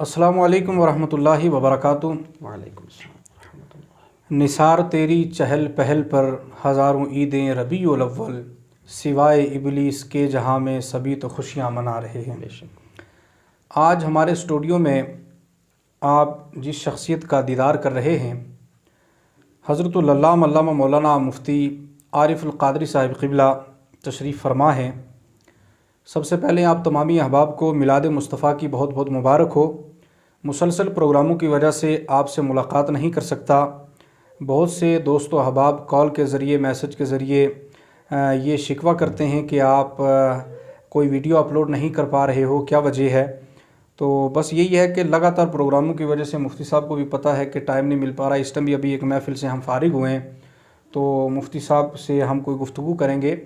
السلام علیکم ورحمۃ اللہ وبرکاتہ۔ وعلیکم السلام ورحمۃ اللہ۔ نثار تیری چہل پہل پر ہزاروں عیدیں ربیع الاول، سوائے ابلیس کے جہاں میں سبھی تو خوشیاں منا رہے ہیں۔ بے شک۔ آج ہمارے اسٹوڈیو میں آپ جس شخصیت کا دیدار کر رہے ہیں، حضرت العلامہ علامہ مولانا مفتی عارف القادری صاحب قبلہ تشریف فرما ہیں۔ سب سے پہلے آپ تمامی احباب کو میلاد مصطفیٰ کی بہت بہت مبارک ہو۔ مسلسل پروگراموں کی وجہ سے آپ سے ملاقات نہیں کر سکتا۔ بہت سے دوست و احباب کال کے ذریعے، میسج کے ذریعے یہ شکوہ کرتے ہیں کہ آپ کوئی ویڈیو اپلوڈ نہیں کر پا رہے ہو، کیا وجہ ہے؟ تو بس یہی ہے کہ لگاتار پروگراموں کی وجہ سے مفتی صاحب کو بھی پتہ ہے کہ ٹائم نہیں مل پا رہا۔ اس ٹائم بھی ابھی ایک محفل سے ہم فارغ ہوئے ہیں، تو مفتی صاحب سے ہم کوئی گفتگو کریں گے۔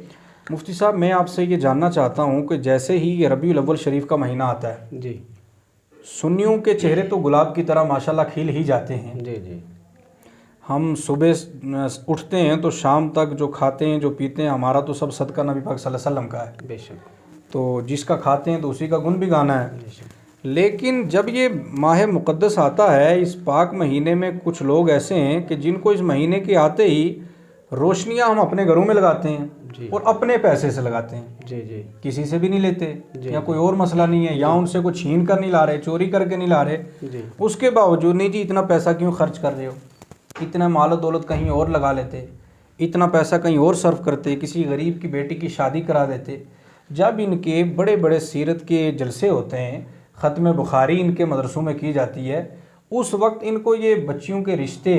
مفتی صاحب، میں آپ سے یہ جاننا چاہتا ہوں کہ جیسے ہی یہ ربیع الاول شریف کا مہینہ آتا ہے، جی سنیوں کے چہرے تو گلاب کی طرح ماشاءاللہ کھل ہی جاتے ہیں۔ جی جی ہم صبح اٹھتے ہیں تو شام تک جو کھاتے ہیں جو پیتے ہیں، ہمارا تو سب صدقہ نبی پاک صلی اللہ علیہ وسلم کا ہے۔ بے شک۔ تو جس کا کھاتے ہیں تو اسی کا گن بھی گانا ہے۔ بے شک۔ لیکن جب یہ ماہ مقدس آتا ہے، اس پاک مہینے میں کچھ لوگ ایسے ہیں کہ جن کو اس مہینے کے آتے ہی روشنیاں ہم اپنے گھروں میں لگاتے ہیں جی اور اپنے پیسے سے لگاتے ہیں، جی جی کسی سے بھی نہیں لیتے، جی یا کوئی اور مسئلہ نہیں ہے، یا ان سے کوئی چھین کر نہیں لا رہے، چوری کر کے نہیں لا رہے، جی اس کے باوجود نہیں جی اتنا پیسہ کیوں خرچ کر رہے ہو، اتنا مال و دولت کہیں اور لگا لیتے، اتنا پیسہ کہیں اور صرف کرتے، کسی غریب کی بیٹی کی شادی کرا دیتے۔ جب ان کے بڑے بڑے سیرت کے جلسے ہوتے ہیں، ختم بخاری ان کے مدرسوں میں کی جاتی ہے، اس وقت ان کو یہ بچیوں کے رشتے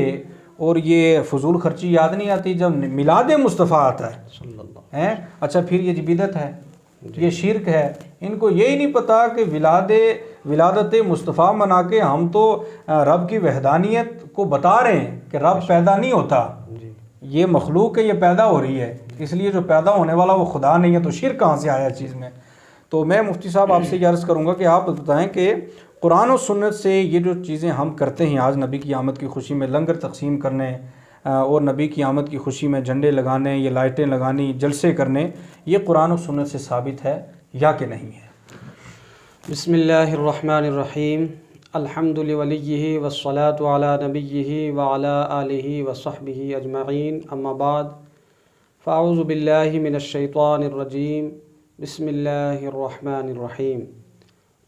اور یہ فضول خرچی یاد نہیں آتی۔ جب میلاد مصطفیٰ آتا ہے صلی اللہ ہیں، اچھا پھر یہ بدعت ہے، یہ شرک ہے۔ ان کو یہی نہیں پتا کہ ولادت مصطفیٰ منا کے ہم تو رب کی وحدانیت کو بتا رہے ہیں کہ رب پیدا نہیں ہوتا، جی یہ مخلوق ہے، یہ پیدا ہو رہی ہے، اس لیے جو پیدا ہونے والا وہ خدا نہیں ہے، تو شرک کہاں سے آیا اس چیز میں؟ تو میں مفتی صاحب آپ سے یہ عرض کروں گا کہ آپ بتائیں کہ قرآن و سنت سے یہ جو چیزیں ہم کرتے ہیں، آج نبی کی آمد کی خوشی میں لنگر تقسیم کرنے اور نبی کی آمد کی خوشی میں جھنڈے لگانے، یہ لائٹیں لگانی، جلسے کرنے، یہ قرآن و سنت سے ثابت ہے یا کہ نہیں ہے؟ بسم اللہ الرحمن الرحیم۔ الحمد لولیہ والصلاة علی نبیہ وعلی آلہ وصحبہ اجمعین، اما بعد فاعوذ باللہ من الشیطان الرجیم۔ بسم اللہ الرحمن الرحیم۔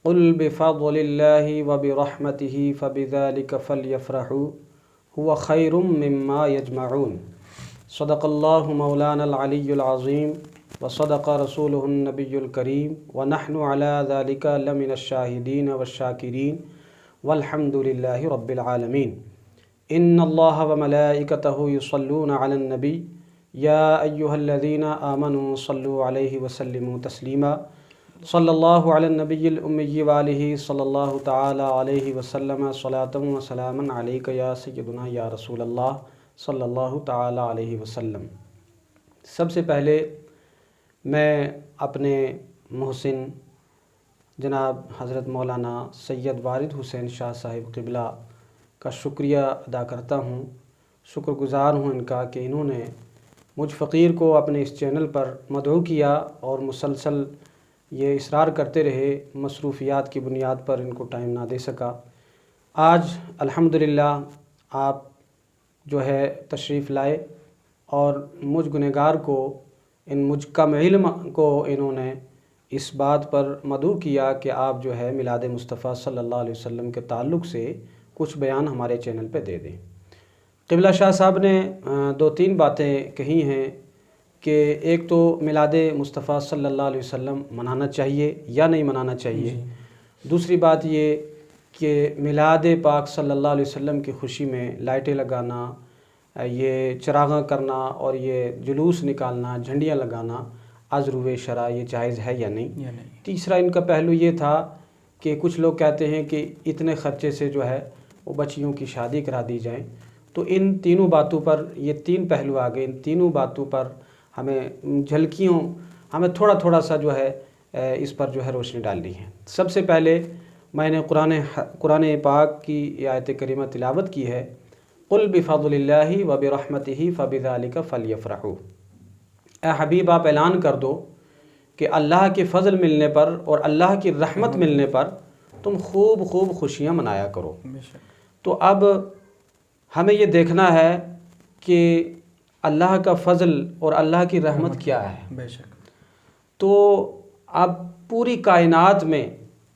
قل بفضل اللہ وبرحمتہ فبذلک فلیفرحوا هو خیر مما یجمعون۔ صدق اللہ مولانا العلی العظیم وصدق رسولہ النبی الکریم ونحن علی ذلک لمن الشاہدین والشاکرین والحمد للہ رب العالمین۔ ان اللہ وملائکتہ یصلون علی النبی یا ایہا الذین آمنوا صلوا علیہ وسلموا تسلیما۔ صلی اللہ علی النبی الامی وآلہ صلی اللہ تعالی علیہ وسلم صلاۃ و سلاما علیک یا سیدنا یا رسول اللہ صلی اللہ تعالی علیہ وسلم۔ سب سے پہلے میں اپنے محسن جناب حضرت مولانا سید وارد حسین شاہ صاحب قبلہ کا شکریہ ادا کرتا ہوں، شکر گزار ہوں ان کا کہ انہوں نے مجھ فقیر کو اپنے اس چینل پر مدعو کیا اور مسلسل یہ اصرار کرتے رہے، مصروفیات کی بنیاد پر ان کو ٹائم نہ دے سکا۔ آج الحمدللہ آپ جو ہے تشریف لائے اور مجھ گنہگار کو، ان مجھ کم علم کو انہوں نے اس بات پر مدعو کیا کہ آپ جو ہے میلاد مصطفیٰ صلی اللہ علیہ وسلم کے تعلق سے کچھ بیان ہمارے چینل پہ دے دیں۔ قبلہ شاہ صاحب نے دو تین باتیں کہی ہیں کہ ایک تو میلاد مصطفیٰ صلی اللہ علیہ وسلم منانا چاہیے یا نہیں منانا چاہیے، دوسری بات یہ کہ میلاد پاک صلی اللہ علیہ وسلم کی خوشی میں لائٹیں لگانا، یہ چراغاں کرنا اور یہ جلوس نکالنا، جھنڈیاں لگانا از روئے شرع یہ جائز ہے یا نہیں؟ تیسرا ان کا پہلو یہ تھا کہ کچھ لوگ کہتے ہیں کہ اتنے خرچے سے جو ہے وہ بچیوں کی شادی کرا دی جائیں۔ تو ان تینوں باتوں پر، یہ تین پہلو آ گئے، ان تینوں باتوں پر ہمیں تھوڑا تھوڑا سا جو ہے اس پر جو ہے روشنی ڈالنی ہے۔ سب سے پہلے میں نے قرآن پاک کی یہ آیت کریمہ تلاوت کی ہے، قل بفضل اللہ وبرحمتہ فبذلک فلیفرحوا۔ اے حبیب آپ اعلان کر دو کہ اللہ کے فضل ملنے پر اور اللہ کی رحمت ملنے پر تم خوب خوب خوشیاں منایا کرو۔ بے شک۔ تو اب ہمیں یہ دیکھنا ہے کہ اللہ کا فضل اور اللہ کی رحمت کیا ہے۔ بے شک۔ تو اب پوری کائنات میں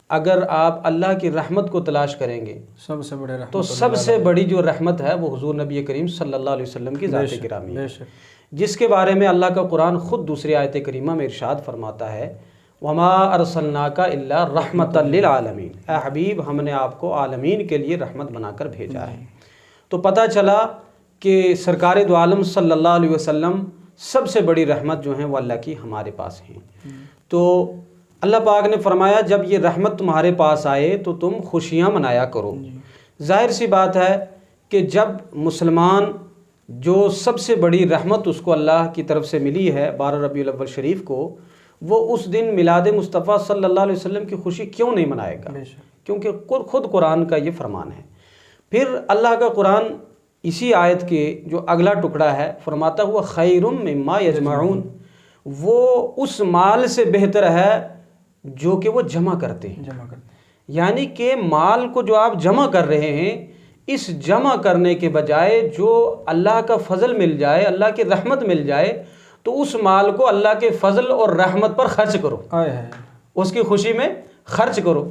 اگر آپ اللہ کی رحمت کو تلاش کریں گے سب سے بڑے رحمت تو سب سے بڑی جو رحمت ہے وہ حضور نبی کریم صلی اللہ علیہ وسلم کی ذات گرامی ہے، بے شک، جس کے بارے میں اللہ کا قرآن خود دوسری آیت کریمہ میں ارشاد فرماتا ہے وما ارسلناک الا رحمۃ للعالمین، اے حبیب ہم نے آپ کو عالمین کے لیے رحمت بنا کر بھیجا ہے۔ تو پتہ چلا کہ سرکار دو عالم صلی اللہ علیہ وسلم سب سے بڑی رحمت جو ہیں وہ اللہ کی ہمارے پاس ہیں۔ تو اللہ پاک نے فرمایا جب یہ رحمت تمہارے پاس آئے تو تم خوشیاں منایا کرو۔ ظاہر سی بات ہے کہ جب مسلمان جو سب سے بڑی رحمت اس کو اللہ کی طرف سے ملی ہے 12 ربیع الاول شریف کو، وہ اس دن میلاد مصطفیٰ صلی اللہ علیہ وسلم کی خوشی کیوں نہیں منائے گا؟ کیونکہ خود قرآن کا یہ فرمان ہے۔ پھر اللہ کا قرآن اسی آیت کے جو اگلا ٹکڑا ہے فرماتا ہوا خیر مما یجمعون، وہ اس مال سے بہتر ہے جو کہ وہ جمع کرتے ہیں۔ یعنی کہ مال کو جو آپ جمع کر رہے ہیں، اس جمع کرنے کے بجائے جو اللہ کا فضل مل جائے، اللہ کی رحمت مل جائے، تو اس مال کو اللہ کے فضل اور رحمت پر خرچ کرو، اس کی خوشی میں خرچ کرو۔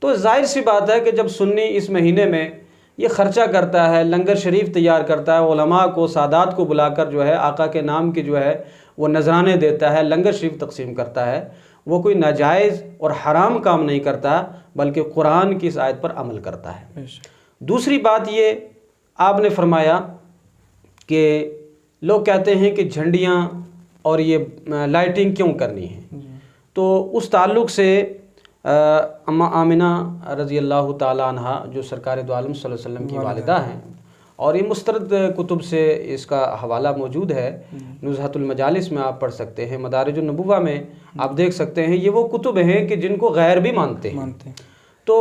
تو ظاہر سی بات ہے کہ جب سنی اس مہینے میں یہ خرچہ کرتا ہے، لنگر شریف تیار کرتا ہے، علماء کو سادات کو بلا کر جو ہے آقا کے نام کی جو ہے وہ نذرانے دیتا ہے، لنگر شریف تقسیم کرتا ہے، وہ کوئی ناجائز اور حرام کام نہیں کرتا بلکہ قرآن کی اس آیت پر عمل کرتا ہے۔ دوسری بات یہ آپ نے فرمایا کہ لوگ کہتے ہیں کہ جھنڈیاں اور یہ لائٹنگ کیوں کرنی ہے، تو اس تعلق سے اماں آمنہ رضی اللہ تعالی عنہ جو سرکار دو عالم صلی اللہ علیہ وسلم کی والدہ ہیں، اور یہ مسترد کتب سے اس کا حوالہ موجود ہے، نزہۃ المجالس میں آپ پڑھ سکتے ہیں، مدارج النبوہ میں آپ دیکھ سکتے ہیں، یہ وہ کتب ہیں کہ جن کو غیر بھی مانتے ہیں۔ تو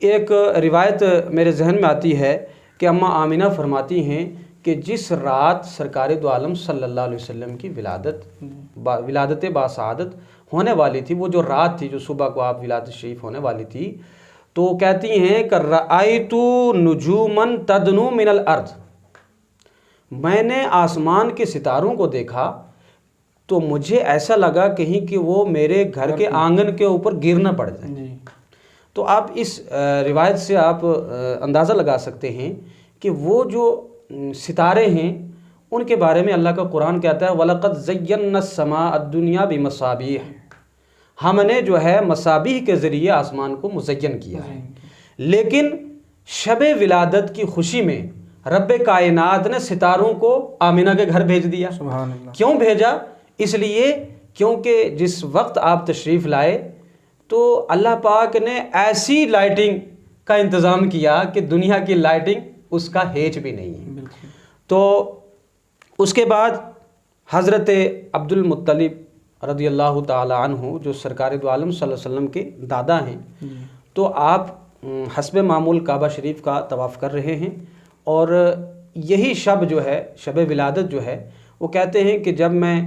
ایک روایت میرے ذہن میں آتی ہے کہ اماں آمنہ فرماتی ہیں کہ جس رات سرکار دو عالم صلی اللہ علیہ وسلم کی ولادت باسعادت ہونے والی تھی، وہ جو رات تھی جو صبح کو آپ ولادت شریف ہونے والی تھی، تو کہتی ہیں کہ رأیت نجوما تدنو من الارض، میں نے آسمان کے ستاروں کو دیکھا تو مجھے ایسا لگا کہیں کہ وہ میرے گھر کے آنگن کے اوپر گرنا پڑ جائے۔ تو آپ اس روایت سے آپ اندازہ لگا سکتے ہیں کہ وہ جو ستارے ہیں ان کے بارے میں اللہ کا قرآن کہتا ہے وَلَقَدْ زَيَّنَّا السَّمَاءَ الدُّنْيَا بِمَصَابِيحَ، ہم نے جو ہے مصابیح کے ذریعے آسمان کو مزین کیا ہے۔ لیکن شب ولادت کی خوشی میں رب کائنات نے ستاروں کو آمنہ کے گھر بھیج دیا۔ کیوں بھیجا؟ اس لیے کیونکہ جس وقت آپ تشریف لائے تو اللہ پاک نے ایسی لائٹنگ کا انتظام کیا کہ دنیا کی لائٹنگ اس کا ہیچ بھی نہیں ہے۔ تو اس کے بعد حضرت عبد المطلب رضی اللہ تعالی عنہ جو سرکار دو عالم صلی اللہ علیہ وسلم کے دادا ہیں، تو آپ حسب معمول کعبہ شریف کا طواف کر رہے ہیں، اور یہی شب جو ہے شب ولادت جو ہے وہ کہتے ہیں کہ جب میں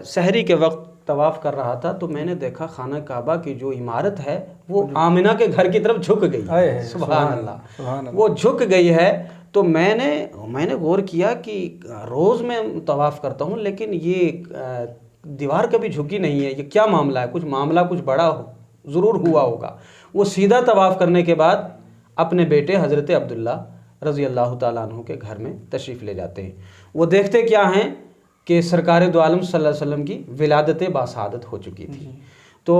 سحری کے وقت طواف کر رہا تھا تو میں نے دیکھا خانہ کعبہ کی جو عمارت ہے وہ آمنہ کے گھر کی طرف جھک گئی۔ سبحان اللہ، وہ جھک گئی ہے۔ تو میں نے غور کیا کہ روز میں طواف کرتا ہوں لیکن یہ دیوار کبھی جھکی نہیں ہے، یہ کیا معاملہ ہے؟ کچھ معاملہ کچھ بڑا ضرور ہوا ہوگا۔ وہ سیدھا طواف کرنے کے بعد اپنے بیٹے حضرت عبداللہ رضی اللہ تعالیٰ عنہ کے گھر میں تشریف لے جاتے ہیں۔ وہ دیکھتے کیا ہیں کہ سرکار دو عالم صلی اللہ علیہ وسلم کی ولادت باسعادت ہو چکی تھی۔ تو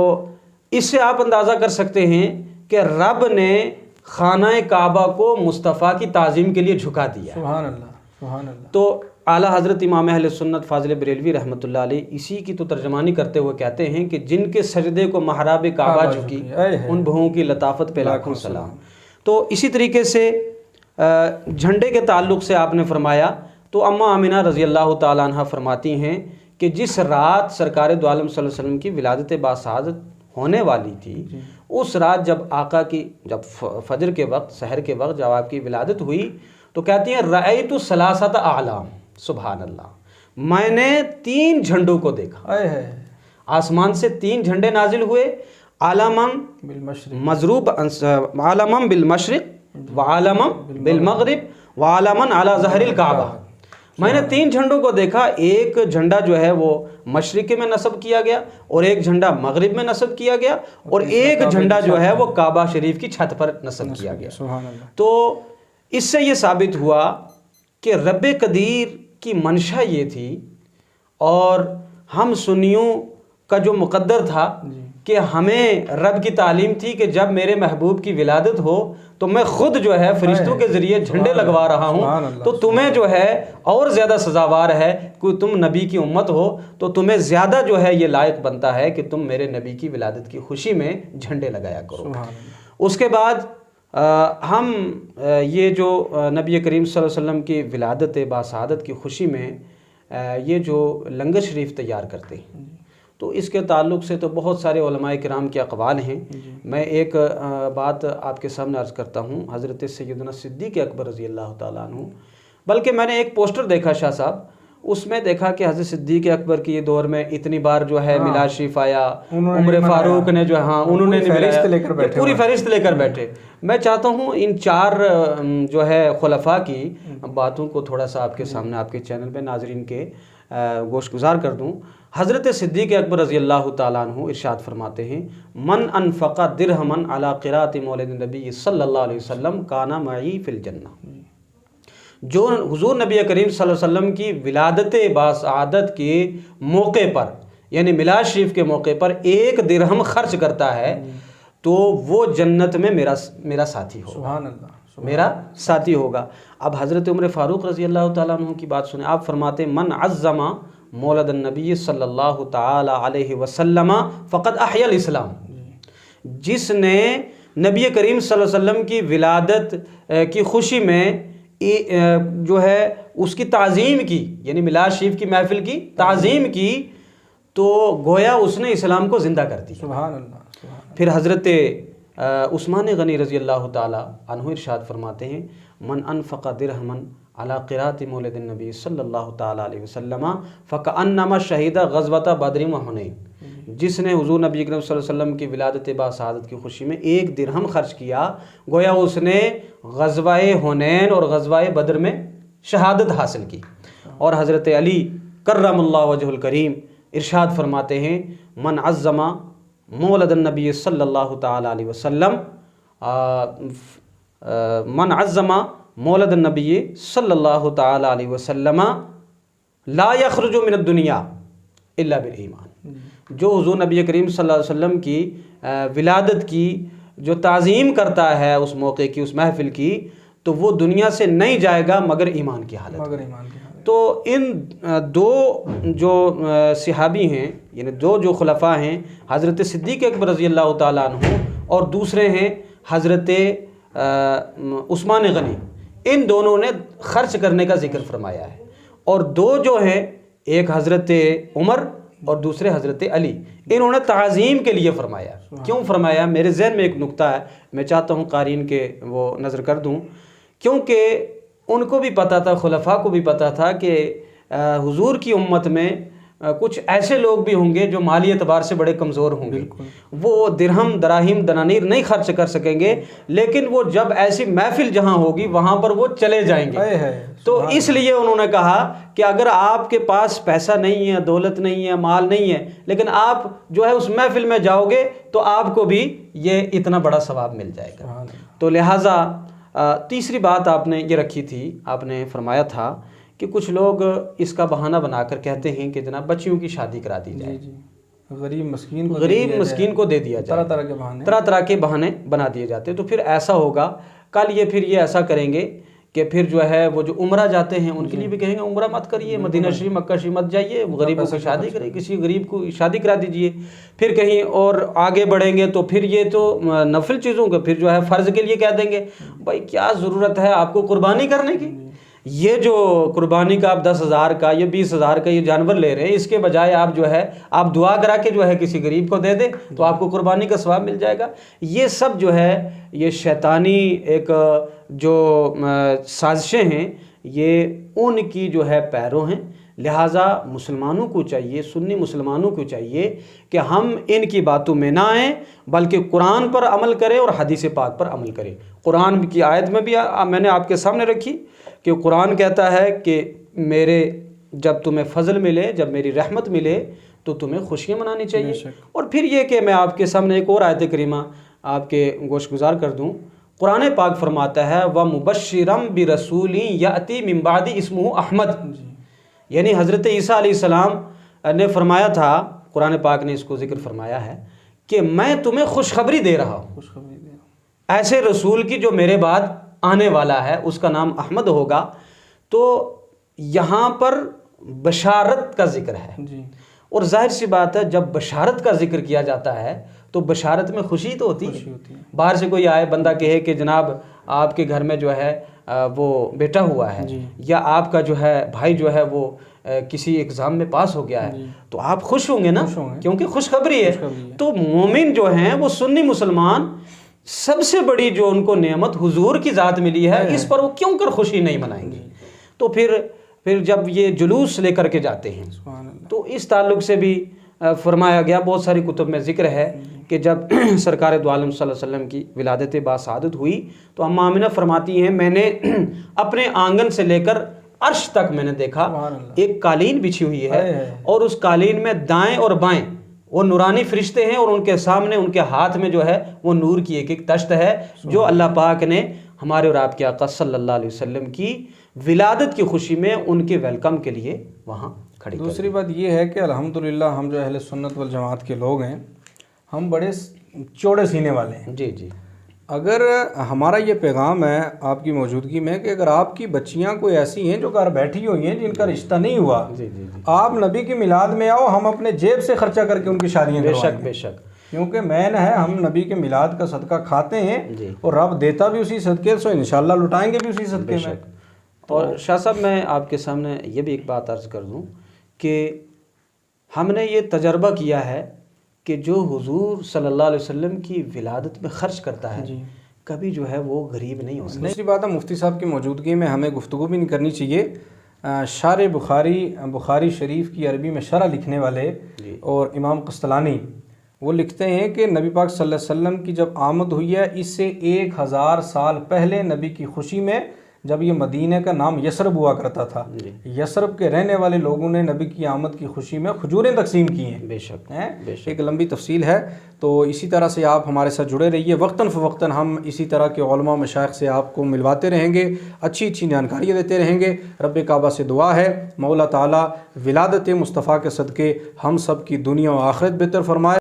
اس سے آپ اندازہ کر سکتے ہیں کہ رب نے خانہ کعبہ کو مصطفیٰ کی تعظیم کے لیے جھکا دیا۔ سبحان اللہ، سبحان اللہ۔ تو اعلیٰ حضرت امام اہل سنت فاضل بریلوی رحمۃ اللہ علیہ اسی کی تو ترجمانی کرتے ہوئے کہتے ہیں کہ جن کے سجدے کو محراب کعبہ جھکی ان بہوؤں کی لطافت پہ لاکھوں سلام۔ تو اسی طریقے سے جھنڈے کے تعلق سے آپ نے فرمایا تو اماں آمنہ رضی اللہ تعالیٰ عنہ فرماتی ہیں کہ جس رات سرکار دو عالم صلی اللہ علیہ وسلم کی ولادت باسعادت ہونے والی تھی، اس رات جب آقا کی جب فجر کے وقت سحر کے وقت جب آپ کی ولادت ہوئی تو کہتی ہیں رأیت ثلاثۃ اعلام، سبحان اللہ، میں نے 3 جھنڈوں کو دیکھا۔ آسمان سے 3 جھنڈے نازل ہوئے عالمن بالمشرق مضروب عالمن بالمشرق وعالمن بالمغرب وعالمن علی ظہر الکعبہ. میں نے 3 جھنڈوں کو دیکھا. ایک جھنڈا جو ہے وہ مشرق میں نصب کیا گیا اور ایک جھنڈا مغرب میں نصب کیا گیا اور ایک جھنڈا جو ہے وہ کعبہ شریف کی چھت پر نصب کیا گیا. سبحان اللہ. تو اس سے یہ ثابت ہوا کہ رب قدیر کی منشا یہ تھی اور ہم سنیوں کا جو مقدر تھا کہ ہمیں رب کی تعلیم تھی کہ جب میرے محبوب کی ولادت ہو تو میں خود جو ہے فرشتوں کے ذریعے جھنڈے لگوا رہا ہوں, تو تمہیں جو ہے اور زیادہ سزاوار ہے کہ تم نبی کی امت ہو تو تمہیں زیادہ جو ہے یہ لائق بنتا ہے کہ تم میرے نبی کی ولادت کی خوشی میں جھنڈے لگایا کرو. اس کے بعد ہم یہ جو نبی کریم صلی اللہ علیہ وسلم کی ولادت باسعادت کی خوشی میں یہ جو لنگر شریف تیار کرتے ہیں, تو اس کے تعلق سے تو بہت سارے علماء کرام کے اقوال ہیں. میں ایک بات آپ کے سامنے عرض کرتا ہوں. حضرت سیدنا صدیق اکبر رضی اللہ تعالیٰ عنہ, بلکہ میں نے ایک پوسٹر دیکھا شاہ صاحب, اس میں دیکھا کہ حضرت صدیق اکبر کی یہ دور میں اتنی بار جو ہے میلاد شریف آیا, عمر فاروق نے جو انہوں نے پوری فہرست لے کر بیٹھے. میں چاہتا ہوں ان 4 جو ہے خلفاء کی باتوں کو تھوڑا سا آپ کے سامنے آپ کے چینل پہ ناظرین کے گوش گزار کر دوں. حضرت صدیق اکبر رضی اللہ تعالیٰ عنہ ارشاد فرماتے ہیں, من انفق درہمن علی قراءۃ مولد النبی صلی اللہ علیہ وسلم کان معی فی الجنہ. جو حضور نبی کریم صلی اللہ علیہ وسلم کی ولادت باسعادت کے موقع پر یعنی میلاد شریف کے موقع پر 1 درہم خرچ کرتا ہے تو وہ جنت میں میرا ساتھی ہوگا. سبحان اللہ, میرا ساتھی ہوگا. اب حضرت عمر فاروق رضی اللہ تعالیٰ عنہ کی بات سنیں. آپ فرماتے ہیں, من عظم مولد النبی صلی اللہ تعالی علیہ وسلم فقد احیا الاسلام. جس نے نبی کریم صلی اللہ علیہ وسلم کی ولادت کی خوشی میں جو ہے اس کی تعظیم کی, یعنی میلاد شریف کی محفل کی تعظیم کی, تو گویا اس نے اسلام کو زندہ کر دیا. سبحان اللہ. پھر حضرت عثمان غنی رضی اللہ تعالی عنہ ارشاد فرماتے ہیں, من انفق درہمن علی قراءۃ مولد النبی صلی اللہ تعالی علیہ وسلم فکأنما شہید غزوۃ بدر و حنین. جس نے حضور نبی کریم صلی اللہ علیہ وسلم کی ولادت باسعادت کی خوشی میں 1 درہم خرچ کیا, گویا اس نے غزوہ حنین اور غزوہ بدر میں شہادت حاصل کی. اور حضرت علی کرم اللہ وجہ الکریم ارشاد فرماتے ہیں, من عظم مولد النبی صلی اللہ تعالی علیہ وسلم من عظم مولد النبی صلی اللہ تعالی علیہ وسلم لا یخرج من الدنیا الا بالایمان. جو حضور نبی کریم صلی اللہ علیہ وسلم کی ولادت کی جو تعظیم کرتا ہے اس موقع کی, اس محفل کی, تو وہ دنیا سے نہیں جائے گا مگر ایمان کی حالت. تو ان 2 جو صحابی ہیں یعنی 2 جو خلفاء ہیں, حضرت صدیق اکبر رضی اللہ تعالیٰ عنہ اور دوسرے ہیں حضرت عثمان غنی, ان دونوں نے خرچ کرنے کا ذکر فرمایا ہے. اور 2 جو ہیں, ایک حضرت عمر اور دوسرے حضرت علی, انہوں نے تعظیم کے لیے فرمایا. کیوں فرمایا؟ میرے ذہن میں ایک نقطہ ہے, میں چاہتا ہوں قارئین کے وہ نظر کر دوں. کیونکہ ان کو بھی پتہ تھا, خلفاء کو بھی پتہ تھا کہ حضور کی امت میں کچھ ایسے لوگ بھی ہوں گے جو مالی اعتبار سے بڑے کمزور ہوں گے. وہ درہم دراہیم دنانیر نہیں خرچ کر سکیں گے, لیکن وہ جب ایسی محفل جہاں ہوگی وہاں پر وہ چلے جائیں گے. تو اس لیے انہوں نے کہا کہ اگر آپ کے پاس پیسہ نہیں ہے, دولت نہیں ہے, مال نہیں ہے, لیکن آپ جو ہے اس محفل میں جاؤ گے تو آپ کو بھی یہ اتنا بڑا ثواب مل جائے گا. تو لہٰذا تیسری بات آپ نے یہ رکھی تھی, آپ نے فرمایا تھا کہ کچھ لوگ اس کا بہانہ بنا کر کہتے ہیں کہ جناب بچیوں کی شادی کرا دی جائے, غریب مسکین کو دے دیا جائے, طرح طرح کے بہانے بنا دیے جاتے. تو پھر ایسا ہوگا کل یہ پھر یہ ایسا کریں گے کہ پھر جو ہے وہ جو عمرہ جاتے ہیں ان کے لیے بھی کہیں گے عمرہ مت کریے, مدینہ شریف مکہ شریف مت جائیے, غریبوں کی شادی کریں, کسی غریب کو شادی کرا دیجئے. پھر کہیں اور آگے بڑھیں گے تو پھر یہ تو نفل چیزوں کا پھر جو ہے فرض کے لیے کہہ دیں گے بھائی کیا ضرورت ہے آپ کو قربانی کرنے کی. یہ جو قربانی کا آپ 10,000 کا یا 20,000 کا یہ جانور لے رہے ہیں, اس کے بجائے آپ جو ہے آپ دعا کرا کے جو ہے کسی غریب کو دے دیں تو آپ کو قربانی کا ثواب مل جائے گا. یہ سب جو ہے یہ شیطانی ایک جو سازشیں ہیں, یہ ان کی جو ہے پیروں ہیں لہٰذا مسلمانوں کو چاہیے، سنی مسلمانوں کو چاہیے کہ ہم ان کی باتوں میں نہ آئیں، بلکہ قرآن پر عمل کریں اور حدیث پاک پر عمل کریں۔ قرآن کی آیت میں بھی میں نے آپ کے سامنے رکھی کہ قرآن کہتا ہے کہ جب تمہیں فضل ملے، جب میری رحمت ملے تو تمہیں خوشیاں منانی چاہیے۔ اور پھر یہ کہ میں آپ کے سامنے ایک اور آیت کریمہ آپ کے گوش گزار کر دوں۔ قرآن پاک فرماتا ہے وَمُبَشِّرًا بِرَسُولٍ يَأْتِي مِن بَعْدِ اسْمُهُ احمد، یعنی حضرت عیسیٰ علیہ السلام نے فرمایا تھا، قرآن پاک نے اس کو ذکر فرمایا ہے کہ میں تمہیں خوشخبری دے رہا ہوں، ایسے رسول کی جو میرے بعد آنے والا ہے، اس کا نام احمد ہوگا۔ تو یہاں پر بشارت کا ذکر ہے، اور ظاہر سی بات ہے جب بشارت کا ذکر کیا جاتا ہے تو بشارت میں خوشی تو ہوتی ہے۔ باہر سے کوئی آئے بندہ کہے کہ جناب آپ کے گھر میں جو ہے وہ بیٹا ہوا ہے، یا آپ کا جو ہے بھائی جو ہے وہ کسی ایگزام میں پاس ہو گیا ہے، تو آپ خوش ہوں گے نا، کیونکہ خوشخبری ہے۔ تو مومن جو ہیں وہ سنی مسلمان، سب سے بڑی جو ان کو نعمت حضور کی ذات ملی ہے، اس پر وہ کیوں کر خوشی نہیں منائیں گے؟ تو پھر جب یہ جلوس لے کر کے جاتے ہیں تو اس تعلق سے بھی فرمایا گیا، بہت ساری کتب میں ذکر ہے کہ جب سرکار دو عالم صلی اللہ علیہ وسلم کی ولادت باسعادت ہوئی تو اماں آمنہ فرماتی ہیں میں نے اپنے آنگن سے لے کر عرش تک میں نے دیکھا ایک قالین بچھی ہوئی ہے، اور اس قالین میں دائیں اور بائیں وہ نورانی فرشتے ہیں، اور ان کے سامنے ان کے ہاتھ میں جو ہے وہ نور کی ایک تشت ہے، جو اللہ پاک نے ہمارے اور آپ کے آقا صلی اللہ علیہ وسلم کی ولادت کی خوشی میں ان کے ویلکم کے لیے وہاں کھڑی۔ دوسری بات یہ ہے کہ الحمدللہ ہم جو اہل سنت والجماعت کے لوگ ہیں، ہم بڑے چوڑے سینے والے ہیں۔ جی اگر ہمارا یہ پیغام ہے آپ کی موجودگی میں کہ اگر آپ کی بچیاں کوئی ایسی ہیں جو گھر بیٹھی ہوئی ہیں جن کا رشتہ نہیں ہوا، آپ نبی کی میلاد میں آؤ، ہم اپنے جیب سے خرچہ کر کے ان کی شادیاں کروائیں گے۔ بے شک کیونکہ مین ہے ہم نبی کے میلاد کا صدقہ کھاتے ہیں، اور رب دیتا بھی اسی صدقے سے، انشاءاللہ لٹائیں گے بھی اسی صدقے میں۔ اور شاہ صاحب میں آپ کے سامنے یہ بھی ایک بات عرض کر دوں کہ ہم نے یہ تجربہ کیا ہے کہ جو حضور صلی اللہ علیہ وسلم کی ولادت میں خرچ کرتا ہے کبھی جو ہے وہ غریب نہیں ہو سکتا۔ دوسری بات ہے مفتی صاحب کی موجودگی میں ہمیں گفتگو بھی نہیں کرنی چاہیے۔ شارح بخاری شریف کی عربی میں شرح لکھنے والے اور امام قسطلانی وہ لکھتے ہیں کہ نبی پاک صلی اللہ علیہ وسلم کی جب آمد ہوئی ہے اس سے 1000 سال پہلے نبی کی خوشی میں، جب یہ مدینہ کا نام یثرب ہوا کرتا تھا، یثرب کے رہنے والے لوگوں نے نبی کی آمد کی خوشی میں کھجوریں تقسیم کی ہیں۔ بے شک ایک لمبی تفصیل ہے، تو اسی طرح سے آپ ہمارے ساتھ جڑے رہیے، وقتاً فوقتاً ہم اسی طرح کے علماء مشائخ سے آپ کو ملواتے رہیں گے، اچھی جانکاریاں دیتے رہیں گے۔ رب کعبہ سے دعا ہے مولا تعالیٰ ولادت مصطفیٰ کے صدقے ہم سب کی دنیا و آخرت بہتر فرمائے۔